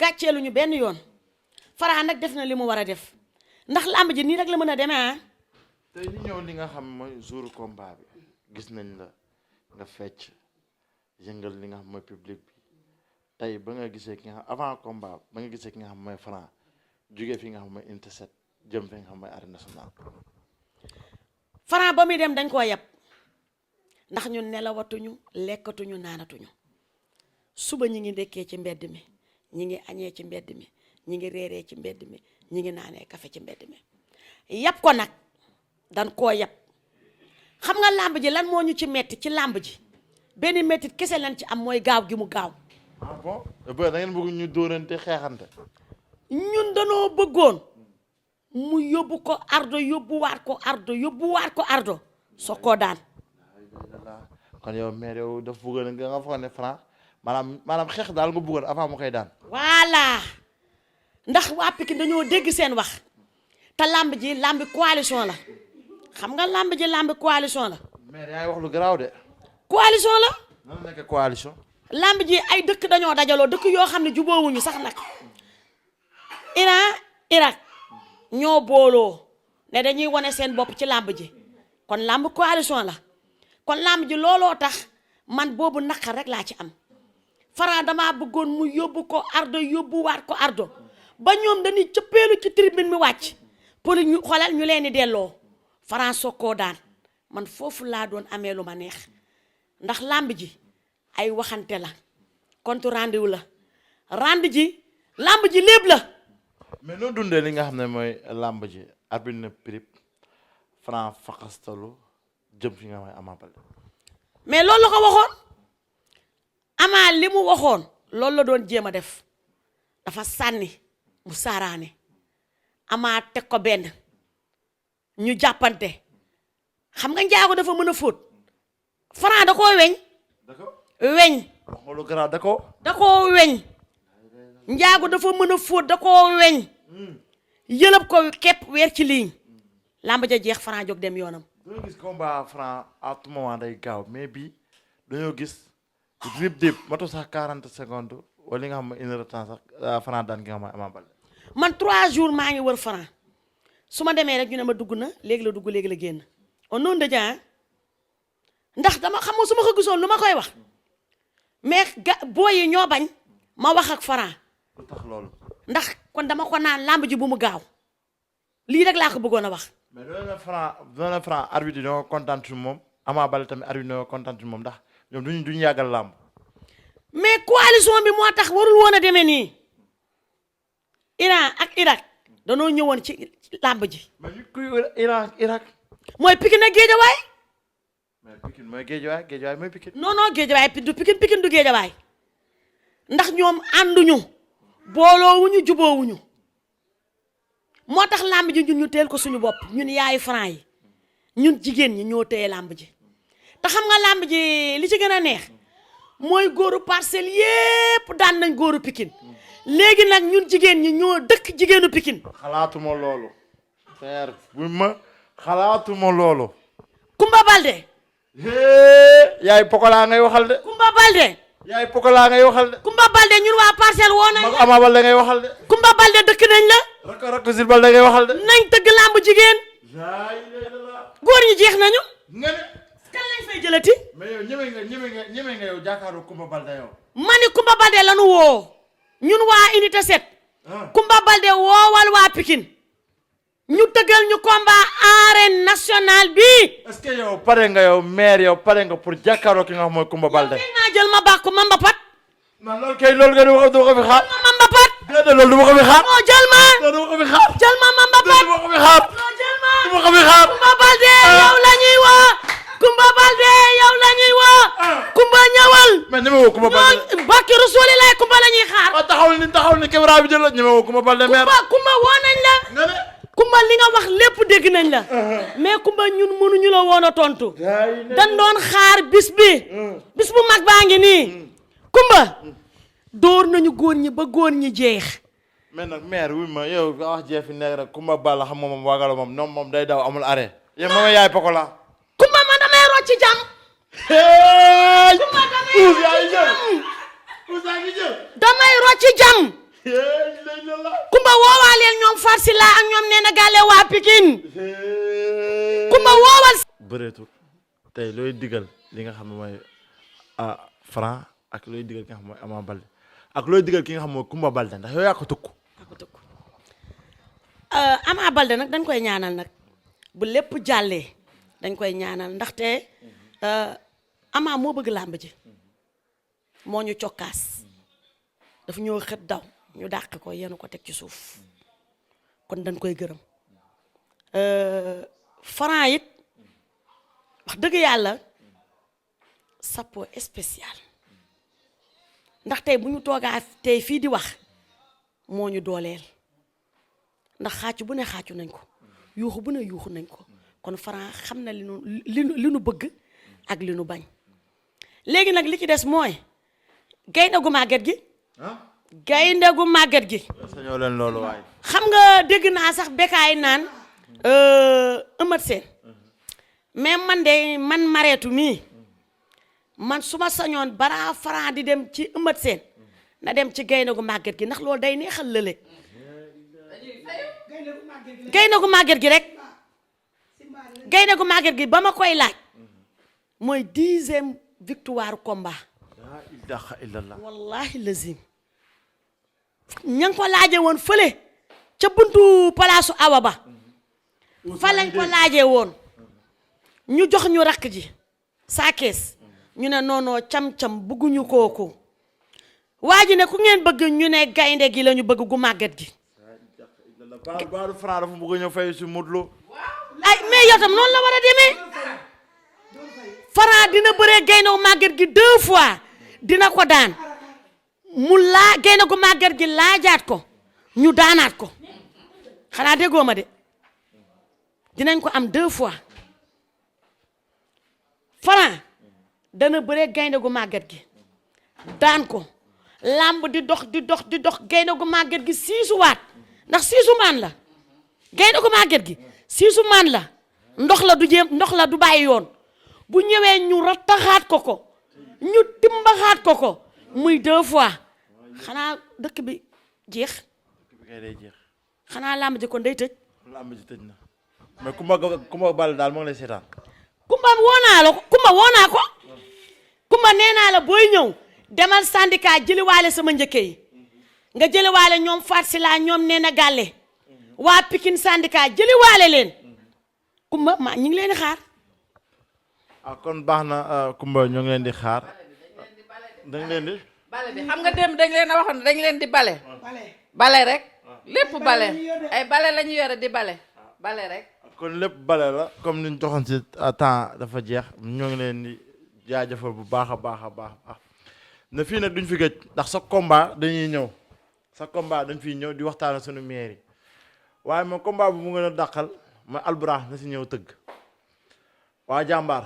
gàcceeluñu benn yoon Franc nag def na li mu war a def ndax làmb ji nii rek la mën a demee tey ñu ñëw li nga xam mooy jour combat bi gis nañ la nga fecc yëngal li nga xam mooy public bi tey ba nga gisee ki nga xam avant combat ba nga gisee ki nga xam mooy Franc jógee fi nga xam mooy Unité 7 jëm fi nga xam mooy arène nationale. Franc ba muy dem dañ koo yab ndax ñun nelawatuñu lekkatuñu naanatuñu suba ñi ngi ndekkee ci mbedd mi ñi ngi añee ci mbedd mi ñi ngi reeree ci mbedd mi ñi ngi naanee kafe ci mbedd mi yab ko nag dan koo yab xam nga làmb ji lan moo ñu ci metti ci làmb ji benn mettit kese lan ci am mooy gaaw gi mu gaaw. ah bon da ngeen bëgg ñu dóorante xeexante. ñun danoo bëggoon mu yóbbu ko ardo soo koo daan. kon yow maire yow dafa bëggoon nga foog ne Franc maanaam xeex daal nga bëggoon avant mu koy daan. voilà ndax waa Pikine dañoo dégg seen wax te làmb ji làmbi coalition la xam nga làmb ji làmbi coalition la. maire yaa ngi wax lu garaaw de. coalition la. nan la nekk coalition. làmb ji ay dëkk dañoo dajaloo dëkk yoo xam ne juboowuñu sax nag Iran Irak ñoo booloo ne dañuy wane seen bopp ci làmb ji kon làmb coalition la kon làmb ji looloo tax man boobu naqar rek laa ci am Franc damaa bëggoon mu yóbbu ko yóbbuwaat ko ardo ba ñoom dañuy cëppeelu ci tribune mi wàcc pour ñu xoolal ñu leen di delloo Franc soog koo daan man foofu laa doon amee lu ma neex ndax làmb ji ay waxante la compte rendu la rend ji làmb ji lépp la. mais noo dundee li nga xam ne mooy làmb ji arbitre na prip Franc faqastalu jëm fi nga xam ne Ama Baldé. mais loolu la ko waxoon Ama li mu waxoon loolu la doon jéem a def dafa sànni mu saaraane Ama teg ko benn ñu jàppante xam nga njaago dafa mën a fóot Franc da koo weñ. weñ. wax nga lu garaaw da koo weñ. njaago dafa mën a fóot da koo weñ. yëlëb ko képp weer ci ligne. làmb ja jeex Franc jóg dem yoonam. dañoo gis combat Franc à tout moment day gaaw mais bii dañoo gis rib dib matu sax 40 secondes wala li nga xam ne une heure de temps sax Franc daan ki nga xam ne Ama Baldé. man 3 jours maa ngi wër Franc su ma demee rek ñu ne ma dugg na léegi la dugg léegi la génn on non de ndax dama xam nga su ma ko gisoon lu ma koy wax mais booy yi ñoo bañ ma wax ak Franc. lu tax loolu. ndax kon dama ko naan làmb ji bu mu gaaw lii rek laa ko bëggoon a wax. mais doon na Franc arbitre yi ñoo kontaan ci moom Ama Baldé tamit arbitre ñoo kontaan ci moom ndax ñoom duñu yàggal làmb. mais coalition bi moo tax warul woon a demee nii Iran ak Irak danoo ñëwoon ci làmb ji. mais ñu kuy Iran ak Irak. mooy Pikine ak Géejawaay. mais Pikine mooy Géejawaay mooy Pikine. non Géejawaay du Pikine du Géejawaay ndax ñoom ànduñu booloowuñu juboowuñu moo tax làmb ji ñun ñu teel ko suñu bopp ñun yaayu Franc yi ñun jigéen ñi ñoo téye làmb ji te xam nga làmb ji li ci gën a neex mooy góoru Parcelles yépp daan nañ góoru Pikine léegi nag ñun jigéen ñi ñoo dëkk jigéenu Pikine. xalaatuma loolu. père bu ma xalaatuma loolu. Kumba Balde. yaay Pokola ngay waxal de. Kumba Balde. yaay Pokola ngay waxal de. Kumba Balde ñun waa Parcelles woo nañ la. mag Ama Baldé ngay waxal de. Kumba Balde dëkk nañ la. rakk Zil Balde ngay waxal de. nañ tëgg làmb jigéen. góor ñi jeex nañu. nga ne. kan lañ fay jëlati. mais yow ñeme nga yow jàkkaaru Kumba Balde yow. ma ni Kumba Balde lanu woo ñun waa Unité 7. Kumba Balde woowal waa Pikine ñu tëggal ñu combat arène nationale bi. est-ce que yow pare nga yow maire yow pare nga pour jàkkaaroo ki nga xam mooy Kumba Balde. yow nga jël ma bàkku ma mbapat. non loolu kay loolu nga du ma ko fi xaar. ma mbapat. déedéet loolu du ma ko fi xaar. moo jël ma. loolu du ma ko fi xaar. jël ma mbapat. du ma ko fi xaar. moo jël ma. du ma ko fi xaar. Kumba Balde yow la ñuy woo. Kumba Balde yow la ñuy woo. Kumba ñëwal. mais ñeme woo Kumba Balde. ñooñu bakki Rasuuli lay Kumba la ñuy xaar. waaw taxawal ni caméra bi jël la ñeme woo Kumba Balde maire. Kumba woo nañ la. nga ne. Kumba li nga wax lépp dégg nañ la. mais Kumba ñun mënuñu la woon a tontu. dañ doon xaar bis bi. bis bu mag baa ngi nii. Kumba. dóor nañu góor ñi ba góor ñi jeex. mais nag maire wi ma yow nga wax jeefi nekk rek Kumba Balla xam nga moom waagalo moom ñoom moom day daw amul arrêt. yéen moom yaay Pokola. Kumba ma damay rocci jam. Kumba damay rocci jam. damay rocci jam. Kumba woowaaleel ñoom farsi la ak ñoom nee na gàlle waa Pikine Kumba woowal bëreetul tey looy digal li nga xam ne mooy Franc ak looy digal ki nga xam mooy Ama Baldé ak looy digal ki nga xam mooy Kumba Baldé ndax yow yaa ko tëkku Ama Baldé nag dañ koy ñaanal nag bu lépp jàllee dañ koy ñaanal ndaxte Ama moo bëgg làmb ji moo ñu cokkaas dafa ñëw xët daw ñu dàq ko yenu ko teg ci suuf kon dañ koy gërëm Franc it wax dëgg yàlla chapeau spécial ndax tey bu ñu toogaa tey fii di wax moo ñu dooleel ndax xaacu bu ne xaacu nañ ko yuuxu bu ne yuuxu nañ ko kon Franc xam na li nu bëgg ak li nu bañ léegi nag li ci des mooy gaynde gu màgget gi gaynde gu màgget gi sañoo leen loolu waay xam nga dégg naa sax Bécaye naan Eumeu Sène mais man mareetu mii man su ma sañoon bara Franc di dem ci Eumeu Sène na dem ci gaynde gu màgget gi ndax loolu day neexal lële gaynde gu màgget gi rek gaynde gu màgget gi ba ma koy laaj mooy 10e victoire combat laa ilaaha illallah wallahi lazim ña ngi ko laaje woon fële ca buntu palaasu Awa Ba fa lañ ko laaje woon ñu jox ñu rakk ji saa kees ñu ne noonoo cam-cam bëgguñu kooku waa ji ne ku ngeen bëgg ñu ne gaynde gi la ñu bëgg gu màgget gi baaru Franc dafa bëgg ñëw fay si Modou Lo ay mais yow tam noonu la war a demee Franc dina bëree gaynde gu màgget gi 2 fois dina ko daan mu laa gaynde gu màgget gi laajaat ko ñu daanaat ko xanaa déggoo ma de dinañ ko am 2 fois Franc dana bëree gaynde gu màgget gi daan ko làmb di dox gaynde gu màgget gi siisuwaat ndax siisu maan la gaynde gu màgget gi siisu maan la ndox la du bàyyi yoon bu ñëwee ñu rattaxaat ko ñu timbaxaat ko muy 2 fois xanaa dëkk bi jeex xanaa làmb ji kon day tëj làmb ji tëj na mais Kumba Baldé daal moo ngi lay seetaan Kumba woo naa ko Kumba nee naa la booy ñëw demal syndicat jëliwaale sama njëkke yi nga jëliwaale ñoom Fatou Sila ñoom nee na gàlle waa Pikine syndicat jëliwaale leen Kumba ñu ngi leen di xaar kon baax na Kumba ñoo ngi leen di xaar dañ leen di bale bi xam nga démb dañ leen a waxoon dañ leen di bale rek lépp bale ay bale la ñu yore di bale rek kon lépp bale la comme niñ joxoon ci temps dafa jeex ñoo ngi leen di jaajëfal bu baax a baax na fii nag duñ fi gëj ndax sa combat dañuy ñëw sa combat dañ fiy ñëw di waxtaan suñu maire yi waaye moom combat bu mu gën a dàqal mooy Albourakh na si ñëw tëgg waa jàmbaar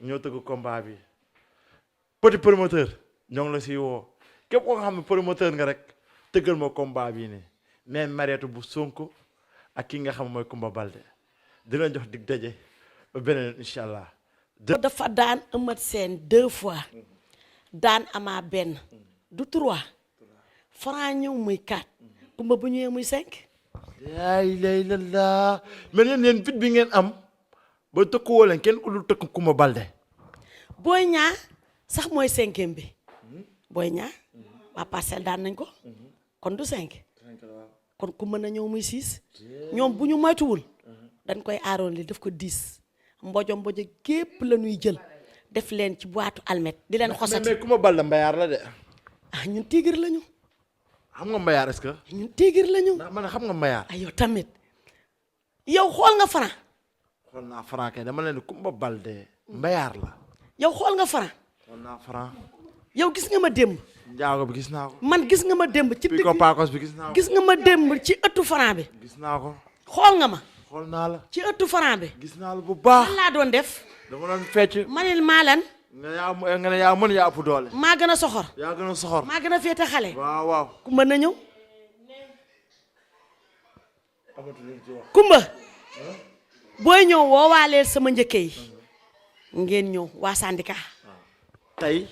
ñëw tëgg combat bi petit promoteur ñoo ngi la si woo képp koo nga xam ne promoteur nga rek tëggal ma combat bii nii mais Mariétou bu Sonko ak ki nga xam mooy Kumba Baldé dina jox dig daje ba beneen incha allah. dafa daan Eumeu Sène 2 fois daan Ama benn du 3 Franc ñëw muy 4 Kumba bu ñëwee muy 5. yaa ilaaha illallaah mais yéen fit bi ngeen am ba tëkkuwoo leen kenn ku dul tëkk Kumba Baldé. Boy Niang sax mooy 5e bi Boy Niang waa Parcelles daan nañ ko kon du 5 kon ku mën na ñëw muy 6 ñoom bu ñu moytuwul dañ koy aaroon li def ko 10 mbojo gépp la ñuy jël def leen ci boîte almet di leen xosati. mais Kumba Baldé mbayaar la de. ñun tigre lañu. xam nga mbayaar est-ce que. ñun tigre lañu. ndax man xam nga mbayaar. yow tamit yow xool nga Franc. xool naa Franc kay dama leen ni Kumba Baldé mbayaar la. yow xool nga Franc. xool naa Franc. yow gis nga ma démb. njaago bi gis naa ko. man gis nga ma démb. ci Pico Pacos bi gis naa ko. gis nga ma démb ci ëttu Franc bi. gis naa ko. xool nga ma. xool naa la. ci ëttu Franc bi. gis naa la bu baax. lan laa doon def. dama doon fecc. manil maa lan. nga ne yaa mën yaa ëpp doole. maa gën a soxor. yaa gën a soxor. maa gën a féete xale. waaw. Kumba na ñëw. Kumba. booy ñëw woowaaleel sama njëkke yi. ngeen ñëw waa syndicat. tey.